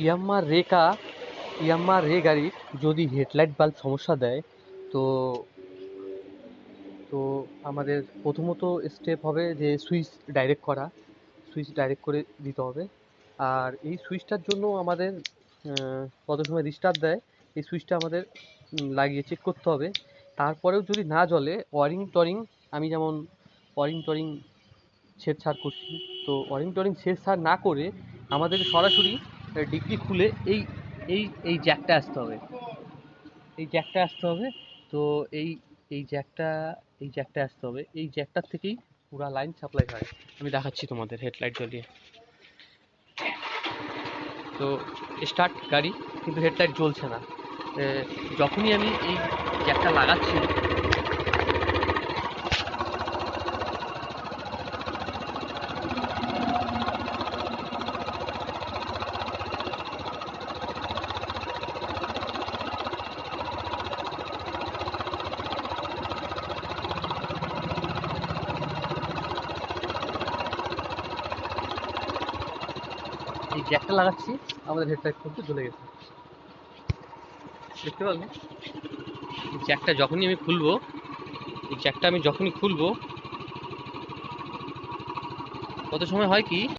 ইয়াম্মা রে গাড়ির যদি হেডলাইট বাল্ব সমস্যা দেয়, তো তো আমাদের প্রথমত স্টেপ হবে যে সুইচ ডাইরেক্ট করে দিতে হবে। আর এই সুইচটার জন্য আমাদের কত সময় রিস্টার্ট দেয়, এই সুইচটা আমাদের লাগিয়ে চেক করতে হবে। তারপরেও যদি না জ্বলে, ওয়ারিং টরিং আমি যেমন ওয়ারিং টরিং ছেড়ছাড় করছি, তো ওয়ারিং টরিং ছেড়ছাড় না করে আমাদের সরাসরি ডিগ্রি খুলে এই এই এই জ্যাকটা আসতে হবে, এই জ্যাকটা আসতে হবে। তো এই এই জ্যাকটা এই জ্যাকটা আসতে হবে, এই জ্যাকটার থেকেই পুরা লাইন সাপ্লাই হয়। আমি দেখাচ্ছি তোমাদের হেডলাইট জ্বলিয়ে। তো স্টার্ট গাড়ি, কিন্তু হেডলাইট জ্বলছে না। যখনই আমি এই জ্যাকটা লাগাচ্ছি, এই জ্যাকটা লাগাচ্ছি, আমাদের হেডলাইট কিন্তু জ্বলে গেছে। দেখতে পারলে এই জ্যাকটা যখনই আমি খুলবো, এই জ্যাকটা আমি যখনই খুলবো, কত সময় হয় কি